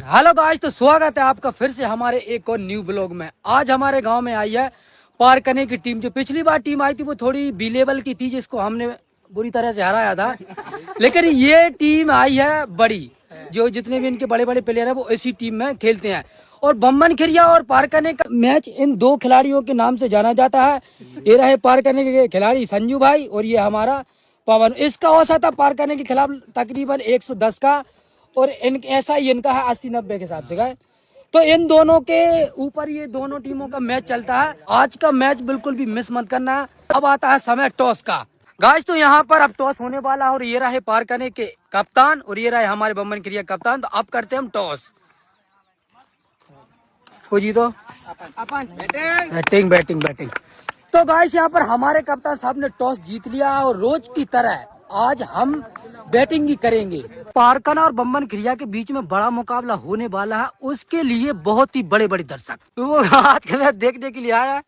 Hello guys, तो स्वागत है आपका फिर से हमारे एक और न्यू ब्लॉग में। आज हमारे गांव में आई है पार करने की टीम। जो पिछली बार टीम आई थी वो थोड़ी बी लेवल की थी, जिसको हमने बुरी तरह से हराया था। लेकिन ये टीम आई है बड़ी, जो जितने भी इनके बड़े बड़े प्लेयर है वो इसी टीम में खेलते हैं। और बम्बन खिरिया और पार करने का मैच इन दो खिलाड़ियों के नाम से जाना जाता है। ये रहे पार करने के खिलाड़ी संजू भाई और ये हमारा पवन। इसका औसत था पार करने के खिलाफ तकरीबन 110 का, और ऐसा ही इनका है 80-90 के हिसाब से गए। तो इन दोनों के ऊपर ये दोनों टीमों का मैच चलता है। आज का मैच बिल्कुल भी मिस मत करना है। अब आता है समय टॉस का। गाइस, तो यहाँ पर अब टॉस होने वाला है और ये रहे पार करने के कप्तान और ये रहे हमारे बम्बन क्रिया कप्तान। तो अब करते हैं हम टॉस। को जीतो बैटिंग बैटिंग बैटिंग। तो गाइस, यहाँ पर हमारे कप्तान साहब ने टॉस जीत लिया और रोज की तरह आज हम बैटिंग ही करेंगे। पारकना और बम्बन क्रिया के बीच में बड़ा मुकाबला होने वाला है, उसके लिए बहुत ही बड़े बड़े दर्शक तो वो आज का मैच देखने के लिए आया है।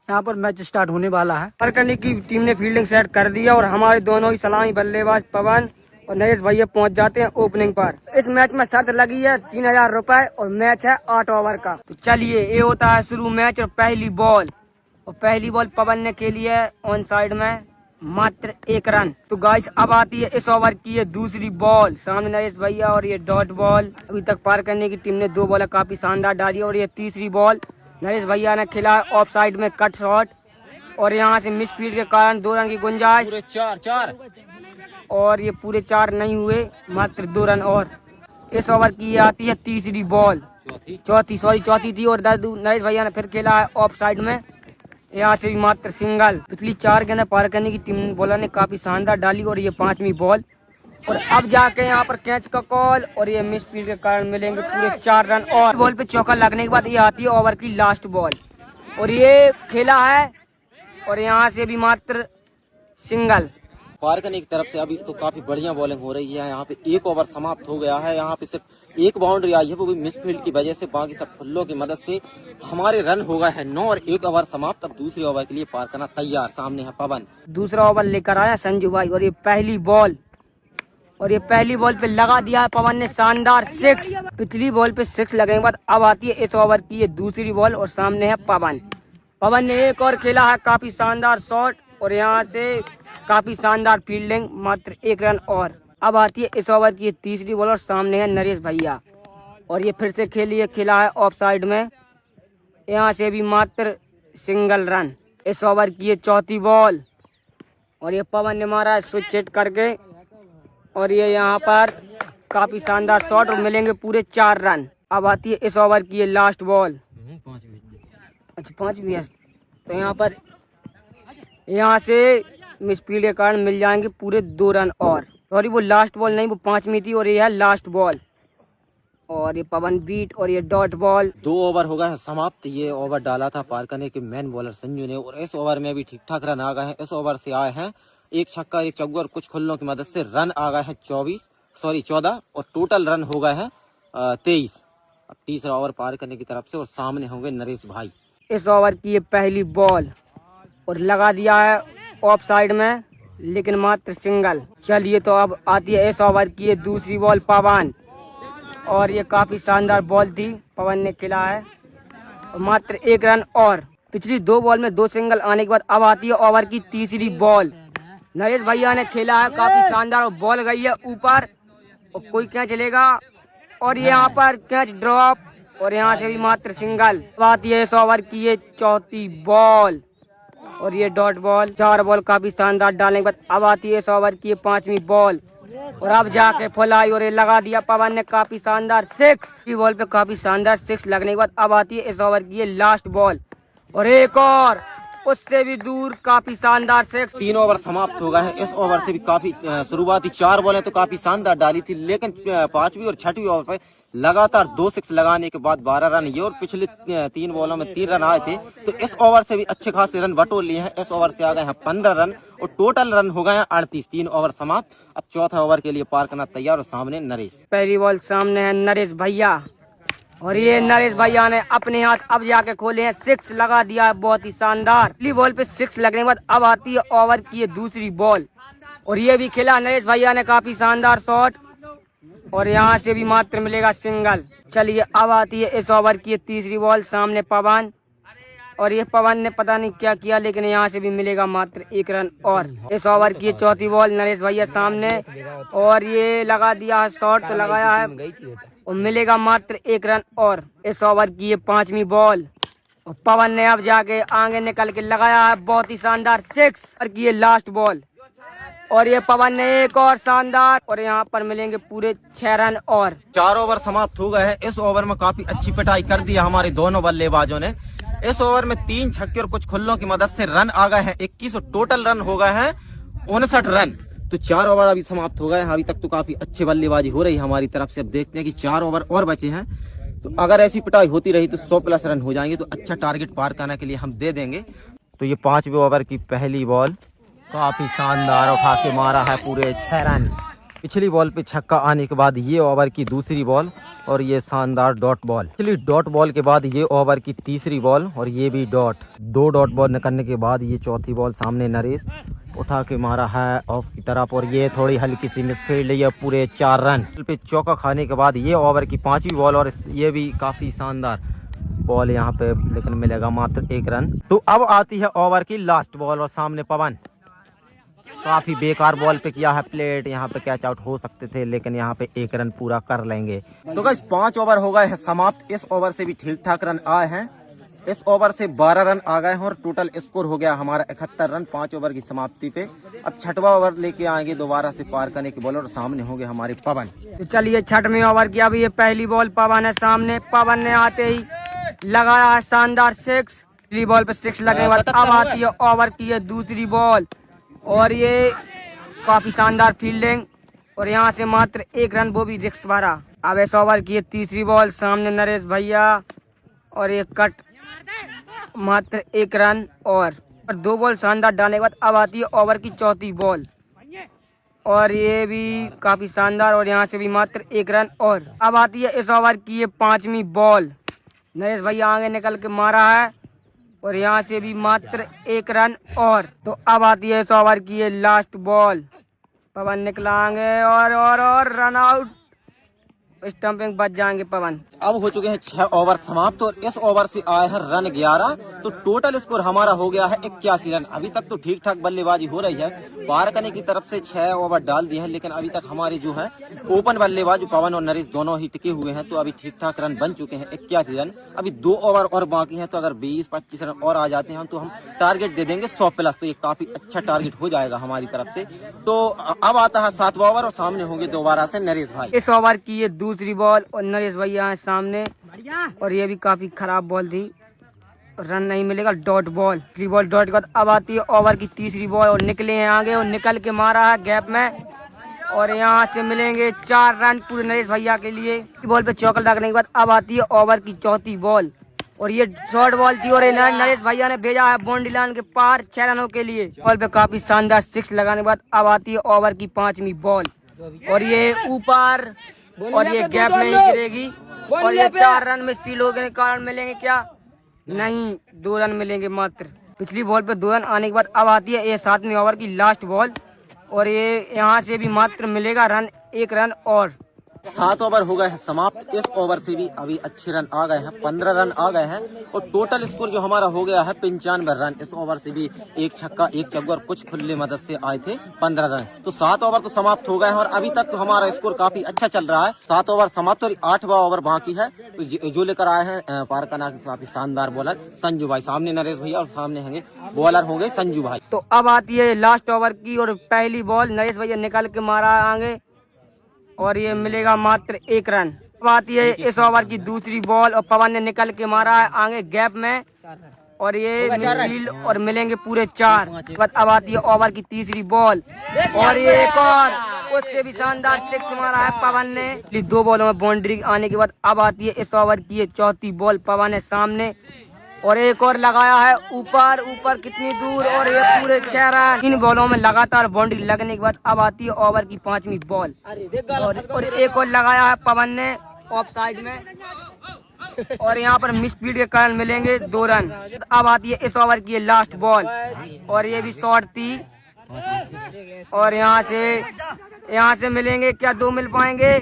यहाँ पर मैच स्टार्ट होने वाला है। पारकनी की टीम ने फील्डिंग सेट कर दिया और हमारे दोनों ही सलामी बल्लेबाज पवन और नरेश भैया पहुंच जाते हैं ओपनिंग पर। इस मैच में शर्त लगी है 3000 रुपए और मैच है 8 ओवर का। तो चलिए, ये होता है शुरू मैच और पहली बॉल पवन ने खेली है ऑन साइड में, मात्र 1 रन। तो गाइस, अब आती है इस ओवर की ये दूसरी बॉल। सामने नरेश भैया और ये डॉट बॉल। अभी तक पार करने की टीम ने 2 बॉल काफी शानदार डाली और ये तीसरी बॉल नरेश भैया ने खेला ऑफ साइड में कट शॉट और यहाँ से मिस फील्ड के कारण 2 रन की गुंजाइश। चार और ये पूरे 4 नहीं हुए, मात्र 2 रन। और इस ओवर की आती है तीसरी बॉल, चौथी थी और नरेश भैया ने फिर खेला है ऑफ साइड में, यहाँ से भी मात्र सिंगल। पिछली 4 के अंदर पार करने की टीम बॉलर ने काफी शानदार डाली और ये 5वीं बॉल। और अब जाके यहाँ पर कैच का कॉल और ये मिस फील्ड के कारण मिलेंगे पूरे 4 रन। और बॉल पे चौका लगने के बाद ये आती है ओवर की लास्ट बॉल और ये खेला है और यहाँ से भी मात्र सिंगल। पार करने की तरफ से अभी तो काफी बढ़िया बॉलिंग हो रही है। यहाँ पे 1 ओवर समाप्त हो गया है। यहाँ पे सिर्फ 1 बाउंड्री आई है, वो भी मिस फील्ड की वजह से। बाकी सब फुल्लों की मदद से हमारे रन हो गए हैं 9 और 1 ओवर समाप्त। अब दूसरे ओवर के लिए पार करना तैयार। सामने है पवन। दूसरा ओवर लेकर आया संजू भाई और ये पहली बॉल पे लगा दिया है पवन ने शानदार 6। पिछली बॉल पे 6 लगने के बाद अब आती है इस ओवर की ये दूसरी बॉल और सामने है पवन ने एक और खेला है काफी शानदार शॉट और यहाँ से काफी शानदार फील्डिंग, मात्र 1 रन। और अब आती है इस ओवर की ये तीसरी बॉल और सामने है नरेश भैया और ये फिर से खेला है ऑफ साइड में, यहाँ से भी मात्र सिंगल रन। इस ओवर की ये चौथी बॉल और ये पवन ने मारा है स्विच हिट करके और ये यहाँ पर काफी शानदार शॉट और मिलेंगे पूरे 4 रन। अब आती है इस ओवर की ये लास्ट बॉल। अच्छा, 5 भी है। तो यहाँ पर यहाँ से मिस फील्ड के कारण मिल जाएंगे पूरे 2 रन। और सॉरी, वो लास्ट बॉल नहीं, वो 5वीं थी और ये है लास्ट बॉल। और ये पवन बीट और ये डॉट बॉल। 2 ओवर हो गए हैं समाप्त। ये ओवर डाला था पार करने के मेन बॉलर संजू ने और इस ओवर में भी ठीक ठाक रन आ गए हैं। इस ओवर से आए हैं 1 छक्का 1 चौका और कुछ खुल्लों की मदद से रन आ गए हैं 14 और टोटल रन हो गए हैं 23। अब तीसरा ओवर पार करने की तरफ से और सामने होंगे नरेश भाई। इस ओवर की ये पहली बॉल और लगा दिया है ऑफ साइड में, लेकिन मात्र सिंगल। चलिए, तो अब आती है इस ओवर की ये दूसरी बॉल पवन और ये काफी शानदार बॉल थी, पवन ने खेला है और मात्र 1 रन। और पिछली 2 बॉल में 2 सिंगल आने के बाद अब आती है ओवर की तीसरी बॉल। नरेश भैया ने खेला है काफी शानदार और बॉल गई है ऊपर और कोई कैच लेगा और यहाँ पर कैच ड्रॉप और यहाँ से भी मात्र सिंगल। अब आती है इस ओवर की ये चौथी बॉल और ये डॉट बॉल। 4 बॉल काफी शानदार डालने के बाद अब आती है इस ओवर की 5वीं बॉल और अब जाके फुल आई और ये लगा दिया पवन ने काफी शानदार 6। बॉल पे काफी शानदार 6 लगने के बाद अब आती है इस ओवर की ये लास्ट बॉल और एक और उससे भी दूर काफी शानदार 6। 3 ओवर समाप्त हो गए हैं। इस ओवर से भी काफी शुरुआती 4 बॉलें तो काफी शानदार डाली थी, लेकिन 5वीं और 6वीं ओवर पे लगातार 2 6 लगाने के बाद 12 रन ये और पिछले 3 बॉलों में 3 रन आए थे। तो इस ओवर से भी अच्छे खासे रन बटोर लिए हैं। इस ओवर से आ गए हैं 15 रन और टोटल रन हो गए हैं 38। 3 ओवर समाप्त। अब चौथा ओवर के लिए पार करना तैयार और सामने नरेश। पहली बॉल सामने है नरेश भैया और ये नरेश भैया ने अपने हाथ अब जाके खोले हैं, 6 लगा दिया है, बहुत ही शानदार। पहली बॉल पे 6 लगने के बाद अब आती है ओवर की ये दूसरी बॉल और ये भी खेला नरेश भैया ने काफी शानदार शॉट और यहाँ से भी मात्र मिलेगा सिंगल। चलिए अब आती है इस ओवर की तीसरी बॉल, सामने पवन, और ये पवन ने पता नहीं क्या किया लेकिन यहाँ से भी मिलेगा मात्र 1 रन। और इस ओवर की चौथी बॉल, नरेश भैया सामने, और ये लगा दिया है शॉट, तो लगाया है और मिलेगा मात्र 1 रन। और इस ओवर की ये 5वीं बॉल, और पवन ने अब जाके आगे निकल के लगाया है बहुत ही शानदार 6 और की ये लास्ट बॉल, और ये पवन ने एक और शानदार, और यहाँ पर मिलेंगे पूरे 6 रन। और 4 ओवर समाप्त हो गए हैं। इस ओवर में काफी अच्छी पिटाई कर दी हमारे दोनों बल्लेबाजों ने। इस ओवर में 3 छक्के और कुछ खुल्लों की मदद से रन आ गए हैं 21 और टोटल रन हो गए हैं 59 रन। तो 4 ओवर अभी समाप्त हो गए हैं। अभी तक तो काफी अच्छी बल्लेबाजी हो रही है हमारी तरफ से। अब देखते हैं कि 4 ओवर और बचे हैं, तो अगर ऐसी पिटाई होती रही तो 100+ रन हो जाएंगे, तो अच्छा टारगेट पार करने के लिए हम दे देंगे। तो ये 5वें ओवर की पहली बॉल काफी शानदार उठा के मारा है पूरे 6 रन। पिछली बॉल पे छक्का आने के बाद ये ओवर की दूसरी बॉल, और ये शानदार डॉट बॉल। पिछली डॉट बॉल के बाद ये ओवर की तीसरी बॉल, और ये भी डॉट। 2 डॉट बॉल निकलने के बाद ये चौथी बॉल, सामने नरेश उठा के मारा है ऑफ की तरफ, और ये थोड़ी हल्की सी मिसफील्ड, ये पूरे 4 रन पे चौका खाने के बाद ये ओवर की 5वीं बॉल, और ये भी काफी शानदार बॉल यहाँ पे, लेकिन मिलेगा मात्र 1 रन। तो अब आती है ओवर की लास्ट बॉल, और सामने पवन काफी बेकार बॉल पे किया है प्लेट, यहाँ पे कैच आउट हो सकते थे, लेकिन यहाँ पे 1 रन पूरा कर लेंगे। तो गाइस 5 ओवर हो गए हैं समाप्त। इस ओवर से भी ठीक ठाक रन आए हैं। इस ओवर से 12 रन आ गए हैं, और टोटल स्कोर हो गया हमारा 71 रन 5 ओवर की समाप्ति पे। अब 6वां ओवर लेके आएंगे दोबारा से पार करने की बॉलर, और सामने होंगे हमारे पवन। तो चलिए 6वें ओवर की अभी ये पहली बॉल, पवन है सामने, पवन ने आते ही लगाया है शानदार 6। पहली बॉल पे 6 लगने के बाद अब आती है ओवर की ये दूसरी बॉल, और ये काफी शानदार फील्डिंग, और यहाँ से मात्र 1 रन, वो भी रिक्स भरा। अब इस ओवर की ये तीसरी बॉल, सामने नरेश भैया, और ये कट, मात्र 1 रन। और 2 बॉल शानदार डालने के बाद अब आती है ओवर की चौथी बॉल, और ये भी काफी शानदार, और यहाँ से भी मात्र 1 रन। और अब आती है इस ओवर की ये 5वीं बॉल, नरेश भैया आगे निकल के मारा है, और यहाँ से भी मात्र 1 रन। और तो अब आती है इस ओवर की ये लास्ट बॉल, पवन निकला आगे, और रन आउट, स्टंपिंग बच जाएंगे पवन। अब हो चुके हैं 6 ओवर समाप्त, और इस ओवर से आए हैं रन 11, तो टोटल स्कोर हमारा हो गया है 81 रन। अभी तक तो ठीक ठाक बल्लेबाजी हो रही है। पार करने की तरफ से 6 ओवर डाल दिए हैं, लेकिन अभी तक हमारे जो है ओपन बल्लेबाज पवन और नरेश दोनों ही टिके हुए हैं, तो अभी ठीक ठाक रन बन चुके हैं 81 रन। अभी 2 ओवर और बाकी हैं, तो अगर 20-25 रन और आ जाते हैं तो हम टारगेट दे देंगे 100+, तो ये काफी अच्छा टारगेट हो जाएगा हमारी तरफ से। तो अब आता है 7वां ओवर, और सामने होंगे दोबारा से नरेश भाई। इस ओवर की ये दूसरी बॉल, और नरेश भैया है सामने, और ये भी काफी खराब बॉल थी, रन नहीं मिलेगा, डॉट बॉल। तीसरी बॉल डॉट के बाद अब आती है ओवर की तीसरी बॉल, और निकले हैं आगे, और निकल के मारा है गैप में, और यहाँ से मिलेंगे 4 रन पूरे नरेश भैया के लिए। बॉल पे चौका लगने के बाद अब आती है ओवर की चौथी बॉल, और ये शॉर्ट बॉल थी, और नरेश भैया ने भेजा है बाउंड्री लाइन के पार 6 रनों के लिए। बॉल पे काफी शानदार 6 लगाने के बाद अब आती है ओवर की 5वीं बॉल, और ये ऊपर, और ये गैप में ही गिरेगी, और ये 4 रन में स्पीड होने के कारण मिलेंगे क्या? नहीं, 2 रन मिलेंगे मात्र। पिछली बॉल पे 2 रन आने के बाद अब आती है ये 7वीं ओवर की लास्ट बॉल, और ये यहाँ से भी मात्र मिलेगा रन 1 रन। और 7 ओवर हो गए हैं समाप्त। इस ओवर से भी अभी अच्छे रन आ गए हैं, 15 रन आ गए हैं, और टोटल स्कोर जो हमारा हो गया है 95 रन। इस ओवर से भी 1 छक्का 1 चौका और कुछ खुले मदद से आए थे 15 रन। तो 7 ओवर तो समाप्त हो गए हैं, और अभी तक तो हमारा स्कोर काफी अच्छा चल रहा है। 7 ओवर समाप्त, और 8वां ओवर बाकी है। तो जो लेकर आए हैं पारकना के काफी शानदार बॉलर संजू भाई, सामने नरेश भैया, और सामने होंगे बॉलर होंगे संजू भाई। तो अब आती है लास्ट ओवर की, और पहली बॉल नरेश भैया निकल के मारा है आगे, और ये मिलेगा मात्र 1 रन। अब आती है इस ओवर की दूसरी बॉल, और पवन ने निकल के मारा है आगे गैप में, और ये मिडफील्ड, और मिलेंगे पूरे 4। अब आती है ओवर की तीसरी बॉल, और ये एक और, उससे भी शानदार 6 मारा है पवन ने। 2 बॉलों में बाउंड्री आने के बाद अब आती है इस ओवर की ये चौथी बॉल, पवन है सामने, और एक और लगाया है ऊपर, कितनी दूर, और ये पूरे 6 रन। 3 बॉलों में लगातार बाउंड्री लगने के बाद अब आती है ओवर की 5वीं बॉल, और एक और लगाया है पवन ने ऑफ साइड में, और यहाँ पर मिस स्पीड के कारण मिलेंगे 2 रन। अब आती है इस ओवर की लास्ट बॉल, और ये भी शॉर्ट थी, और यहाँ से मिलेंगे क्या? 2 मिल पाएंगे?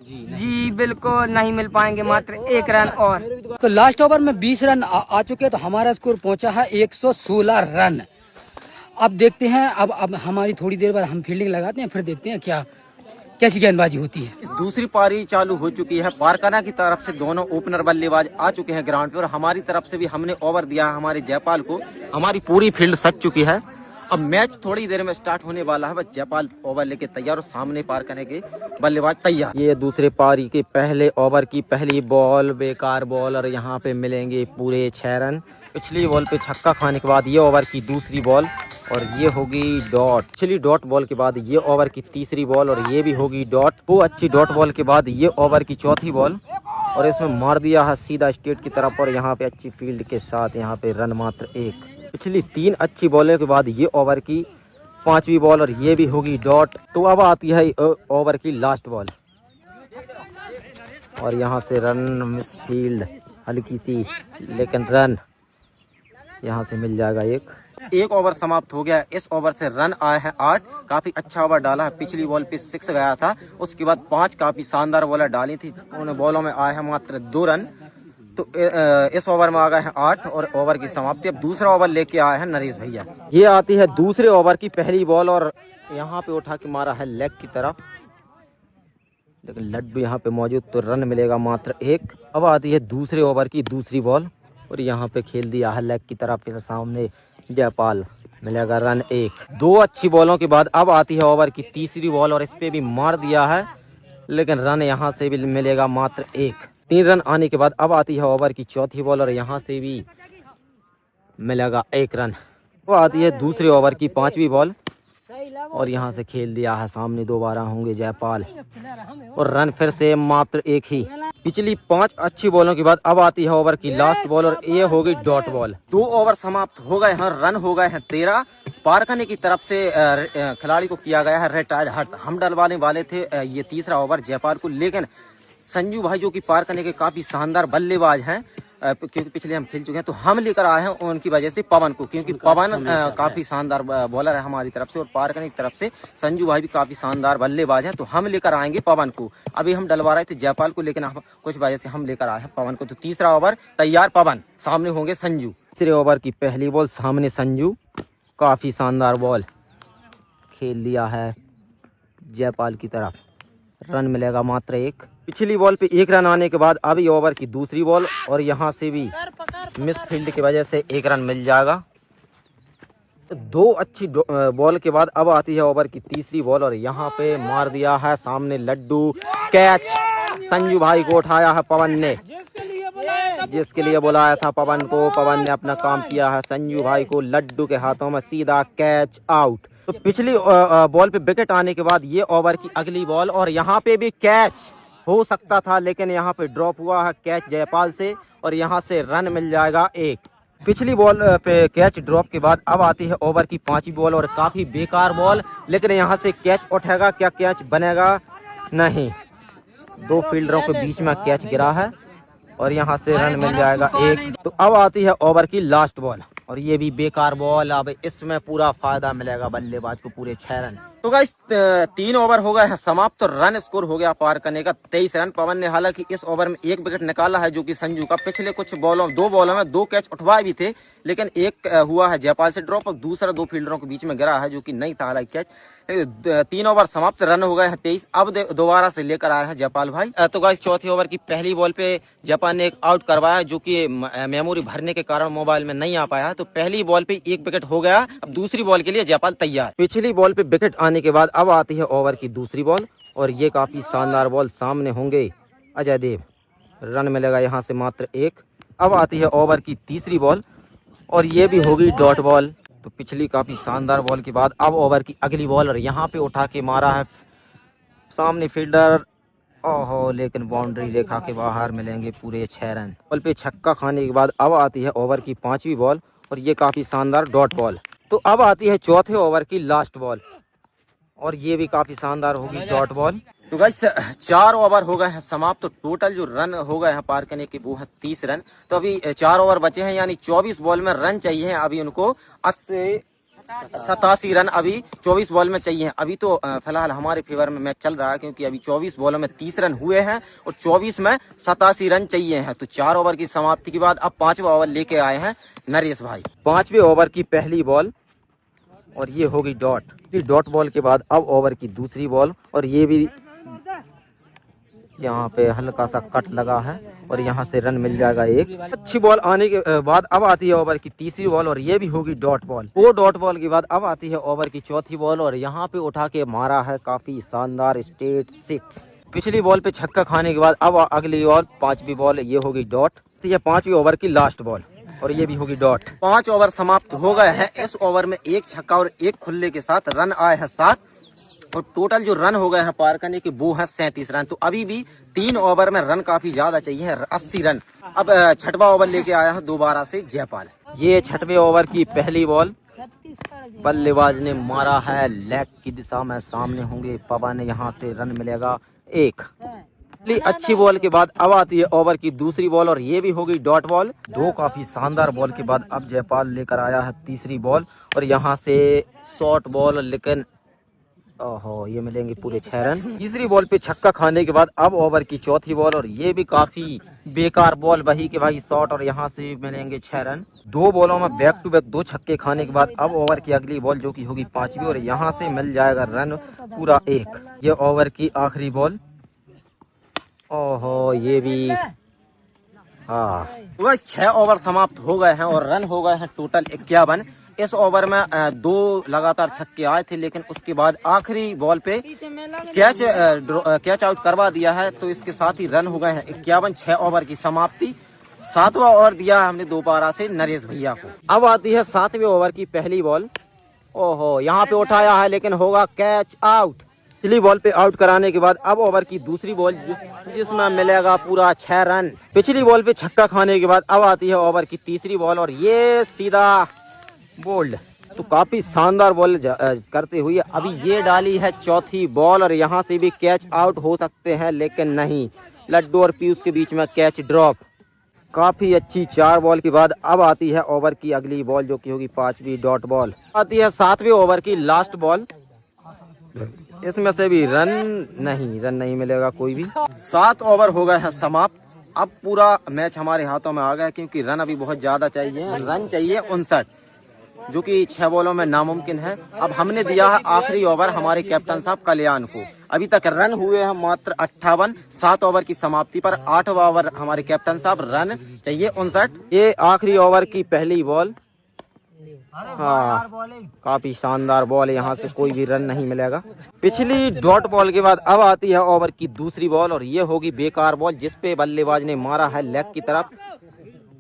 जी बिल्कुल नहीं मिल पाएंगे, मात्र 1 रन और। तो लास्ट ओवर में 20 रन आ चुके हैं, तो हमारा स्कोर पहुंचा है 116 रन। अब देखते हैं, अब हमारी थोड़ी देर बाद हम फील्डिंग लगाते हैं, फिर देखते हैं कैसी गेंदबाजी होती है। इस दूसरी पारी चालू हो चुकी है। पारकना की तरफ से दोनों ओपनर बल्लेबाज आ चुके हैं ग्राउंड पे और हमारी तरफ से भी हमने ओवर दिया है हमारे जयपाल को। हमारी पूरी फील्ड सज चुकी है। अब मैच थोड़ी देर में स्टार्ट होने वाला है। बस जयपाल ओवर लेके तैयार और सामने पारकने के बल्लेबाज तैयार। ये दूसरे पारी के पहले ओवर की पहली बॉल, बेकार बॉल और यहाँ पे मिलेंगे पूरे 6 रन। पिछली बॉल पे छक्का खाने के बाद ये ओवर की दूसरी बॉल और ये होगी डॉट। पिछली डॉट बॉल के बाद ये ओवर की तीसरी बॉल और ये भी होगी डॉट। वो अच्छी डॉट बॉल के बाद ये ओवर की चौथी बॉल और इसमें मार दिया है सीधा स्ट्रेट की तरफ और यहाँ पे अच्छी फील्ड के साथ यहाँ पे रन मात्र 1। पिछली 3 अच्छी बॉलों के बाद ये ओवर की 5वीं बॉल और ये भी होगी डॉट। तो अब आती है ओवर की लास्ट बॉल और यहाँ से रन मिस फील्ड हल्की सी, लेकिन रन यहाँ से मिल जाएगा एक ओवर समाप्त हो गया। इस ओवर से रन आए हैं 8। काफी अच्छा ओवर डाला है। पिछली बॉल पे 6 गया था, उसके बाद 5 काफी शानदार बॉलर डाली थी। उन बॉलों में आए हैं मात्र 2 रन। तो इस ओवर में आ गए हैं 8 और ओवर की समाप्ति। अब दूसरा ओवर लेके आए हैं नरेश भैया। ये आती है दूसरे ओवर की पहली बॉल और यहाँ पे उठा के मारा है लेग की तरफ, लेकिन लड्डू यहाँ पे मौजूद, तो रन मिलेगा मात्र 1। अब आती है दूसरे ओवर की दूसरी बॉल और यहाँ पे खेल दिया है लेग की तरफ, फिर सामने जयपाल, मिलेगा रन 1। 2 अच्छी बॉलों के बाद अब आती है ओवर की तीसरी बॉल और इस पे भी मार दिया है, लेकिन रन यहाँ से भी मिलेगा मात्र 1। 3 रन आने के बाद अब आती है ओवर की चौथी बॉल और यहाँ से भी मिलेगा 1 रन। वो आती है दूसरे ओवर की 5वीं बॉल और यहाँ से खेल दिया है, सामने दोबारा होंगे जयपाल और रन फिर से मात्र 1 ही। पिछली 5 अच्छी बॉलों के बाद अब आती है ओवर की लास्ट बॉल और ये हो गई डॉट बॉल। 2 ओवर समाप्त हो गए हैं, रन हो गए हैं 13। पारकने की तरफ से खिलाड़ी को किया गया है रिटायर्ड हट। हम डलवाने वाले थे ये तीसरा ओवर जयपाल को, लेकिन संजू भाई जो कि पारकने के काफी शानदार बल्लेबाज हैं, क्योंकि पिछले हम खेल चुके हैं, तो हम लेकर आए हैं उनकी वजह से पवन को, क्योंकि पवन काफी शानदार बॉलर है हमारी तरफ से और पारकने की तरफ से संजू भाई भी काफी शानदार बल्लेबाज हैं, तो हम लेकर आएंगे पवन को। अभी हम डलवा रहे थे जयपाल को, लेकिन कुछ वजह से हम लेकर आए हैं पवन को। तो तीसरा ओवर तैयार, पवन, सामने होंगे संजू। तीसरे ओवर की पहली बॉल, सामने संजू, काफी शानदार बॉल खेल दिया है जयपाल की तरफ, रन मिलेगा मात्र 1। पिछली बॉल पे 1 रन आने के बाद अभी ओवर की दूसरी बॉल और यहाँ से भी मिस फील्ड की वजह से 1 रन मिल जाएगा। 2 अच्छी बॉल के बाद अब आती है ओवर की तीसरी बॉल और यहाँ पे मार दिया है सामने लड्डू, कैच संजू भाई को उठाया है पवन ने, जिसके लिए बुलाया था पवन को। पवन ने अपना काम किया है, संजू भाई को लड्डू के हाथों में सीधा कैच आउट। तो पिछली बॉल पे विकेट आने के बाद ये ओवर की अगली बॉल और यहाँ पे भी कैच हो सकता था, लेकिन यहाँ पे ड्रॉप हुआ है कैच जयपाल से और यहाँ से रन मिल जाएगा 1। पिछली बॉल पे कैच ड्रॉप के बाद अब आती है ओवर की 5वीं बॉल और काफी बेकार बॉल, लेकिन यहाँ से कैच उठेगा क्या, कैच बनेगा नहीं। 2 फील्डरों के बीच में कैच गिरा है और यहाँ से रन मिल जाएगा 1। तो अब आती है ओवर की लास्ट बॉल और ये भी बेकार बॉल। अब इसमें पूरा फायदा मिलेगा बल्लेबाज को, पूरे 6 रन। तो गाइस 3 ओवर हो गए हैं समाप्त, तो रन स्कोर हो गया पार करने का 23 रन। पवन ने हालांकि इस ओवर में 1 विकेट निकाला है, जो कि संजू का। पिछले कुछ बॉलों 2 बॉलों में 2 कैच उठवाए भी थे, लेकिन एक हुआ है जयपाल से ड्रॉप और दूसरा 2 फील्डरों के बीच में गिरा है, जो कि नहीं था हालांकि कैच। 3 ओवर समाप्त, रन हो गए हैं 23। अब दोबारा से लेकर आए हैं जयपाल भाई। तो गाइस चौथी ओवर की पहली बॉल पे जयपाल ने एक आउट करवाया, जो कि मेमोरी भरने के कारण मोबाइल में नहीं आ पाया, तो पहली बॉल पे 1 विकेट हो गया। अब दूसरी बॉल के लिए जयपाल तैयार। पिछली बॉल पे विकेट आने के बाद अब आती है ओवर की दूसरी बॉल और ये काफी शानदार बॉल, सामने होंगे अजय देव, रन मिलेगा यहाँ से मात्र 1। अब आती है ओवर की तीसरी बॉल और ये भी होगी डॉट बॉल। तो पिछली काफी शानदार बॉल के बाद अब ओवर की अगली बॉल और यहाँ पे उठा के मारा है सामने फील्डर, ओहो, लेकिन बाउंड्री रेखा के बाहर, मिलेंगे पूरे 6 रन। बॉल पे छक्का खाने के बाद अब आती है ओवर की 5वीं बॉल और ये काफी शानदार डॉट बॉल। तो अब आती है चौथे ओवर की लास्ट बॉल और ये भी काफी शानदार होगी डॉट बॉल। तो गाइस 4 ओवर हो गए हैं समाप्त, तो टोटल जो रन हो गए हैं पार करने के वो है 30 रन। तो अभी 4 ओवर बचे हैं, यानी 24 बॉल में रन चाहिए अभी उनको 80 87 रन अभी 24 बॉल में चाहिए। अभी तो फिलहाल हमारे फेवर में मैच चल रहा है, क्योंकि अभी 24 बॉलों में 30 रन हुए हैं और 24 में 87 रन चाहिए हैं। तो 4 ओवर की समाप्ति के बाद अब 5वां ओवर लेके आए हैं नरेश भाई। 5वें ओवर की पहली बॉल और ये होगी डॉट बॉल के बाद अब ओवर की दूसरी बॉल, और ये भी यहाँ पे हल्का सा कट लगा है और यहाँ से रन मिल जाएगा एक। अच्छी बॉल आने के बाद अब आती है ओवर की तीसरी बॉल और ये भी होगी डॉट बॉल। वो डॉट बॉल के बाद अब आती है ओवर की चौथी बॉल और यहाँ पे उठा के मारा है काफी शानदार स्ट्रेट 6। पिछली बॉल पे छक्का खाने के बाद अब अगली बॉल 5वीं बॉल, ये होगी डॉट। तो ये 5वीं ओवर की लास्ट बॉल और ये भी होगी डॉट। 5 ओवर समाप्त हो गए हैं। इस ओवर में एक छक्का और एक खुले के साथ रन आए हैं 7 और टोटल जो रन हो गए हैं पार करने के वो है 37 रन। तो अभी भी 3 ओवर में रन काफी ज्यादा चाहिए, 80 रन। अब 6वां ओवर लेके आया है दोबारा से जयपाल। ये 6वें ओवर की पहली बॉल, बल्लेबाज ने मारा है लेग की दिशा में, सामने होंगे पवन, यहाँ से रन मिलेगा 1। अच्छी बॉल के बाद अब आती है ओवर की दूसरी बॉल और ये भी होगी डॉट बॉल। 2 काफी शानदार बॉल के बाद अब जयपाल लेकर आया है तीसरी बॉल और यहाँ से शॉर्ट बॉल, लेकिन ओहो ये मिलेंगे पूरे 6 रन। तीसरी बॉल पे छक्का खाने के बाद अब ओवर की चौथी बॉल और ये भी काफी बेकार बॉल, वही के भाई शॉट, और यहाँ से मिलेंगे 6 रन। 2 बॉलों में बैक टू बैक 2 छक्के खाने के बाद अब ओवर की अगली बॉल जो कि होगी 5वीं और यहाँ से मिल जाएगा रन पूरा 1। ये ओवर की आखिरी बॉल, ओहो ये भी, हाँ बस 6 ओवर समाप्त हो गए हैं और रन हो गए हैं टोटल 51। इस ओवर में 2 लगातार छक्के आए थे, लेकिन उसके बाद आखिरी बॉल पे कैच आउट करवा दिया है, तो इसके साथ ही रन हो गए हैं 51। 6 ओवर की समाप्ति। 7वां ओवर दिया है हमने दोबारा से नरेश भैया को। अब आती है 7वें ओवर की पहली बॉल, ओहो यहाँ पे उठाया है लेकिन होगा कैच आउट। पिछली बॉल पे आउट कराने के बाद अब ओवर की दूसरी बॉल जिसमें मिलेगा पूरा 6 रन। पिछली बॉल पे छक्का खाने के बाद अब आती है ओवर की तीसरी बॉल और ये सीधा बोल्ड। तो काफी शानदार बॉल करते हुए अभी ये डाली है चौथी बॉल और यहाँ से भी कैच आउट हो सकते हैं, लेकिन नहीं, लड्डू और पीयूष के बीच में कैच ड्रॉप। काफी अच्छी 4 बॉल के बाद अब आती है ओवर की अगली बॉल जो कि होगी 5वीं डॉट बॉल। आती है 7वें ओवर की लास्ट बॉल, इसमें से भी रन नहीं मिलेगा कोई भी। 7 ओवर हो गए हैं समाप्त। अब पूरा मैच हमारे हाथों में आ गया, क्योंकि रन अभी बहुत ज्यादा चाहिए। रन चाहिए 59, जो कि 6 बॉलों में नामुमकिन है। अब हमने दिया है आखिरी ओवर हमारे कैप्टन साहब कल्याण को। अभी तक रन हुए हैं मात्र 58। 7 ओवर की समाप्ति पर 8वां ओवर हमारे कैप्टन साहब, रन चाहिए 59। ये आखिरी ओवर की पहली बॉल, हाँ काफी शानदार बॉल है, यहाँ से कोई भी रन नहीं मिलेगा। पिछली डॉट बॉल के बाद अब आती है ओवर की दूसरी बॉल और ये होगी बेकार बॉल, जिसपे बल्लेबाज ने मारा है लेग की तरफ,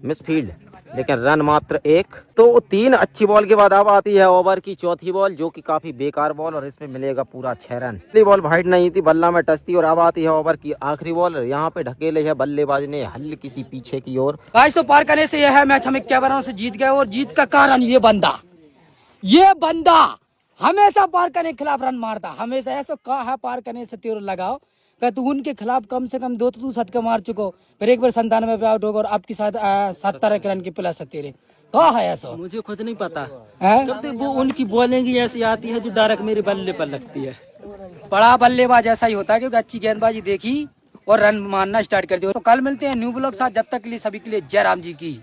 मिस फील्ड, लेकिन रन मात्र 1। तो 3 अच्छी बॉल के बाद अब आती है ओवर की चौथी बॉल जो कि काफी बेकार बॉल और इसमें मिलेगा पूरा 6 रन। पहली बॉल वाइड नहीं थी, बल्ला में टच थी और अब आती है ओवर की आखिरी बॉल। यहाँ पे ढकेले है बल्लेबाज ने हल्की सी पीछे की ओर। आज तो पार करने से यह है मैच हम 51 रनों से जीत गए और जीत का कारण ये बंदा हमेशा पार करने के खिलाफ रन मारता, हमेशा ऐसा कहा है पार करने से तेरे लगाओ का तू उनके खिलाफ कम से कम 2 तो तू शतक मार चुको, फिर एक बार 97 पे आउट होगा और आपके साथ 70 रन के प्लस है तेरे, कहा है ऐसा? मुझे खुद नहीं पता है? जब तक वो उनकी बॉलिंग ही ऐसी आती है जो डायरेक्ट मेरे बल्ले पर लगती है। बड़ा बल्लेबाज ऐसा ही होता है, क्योंकि अच्छी गेंदबाजी देखी और रन मारना स्टार्ट कर दिया। तो कल मिलते हैं न्यू ब्लॉग साथ, जब तक के लिए सभी के लिए जय राम जी की।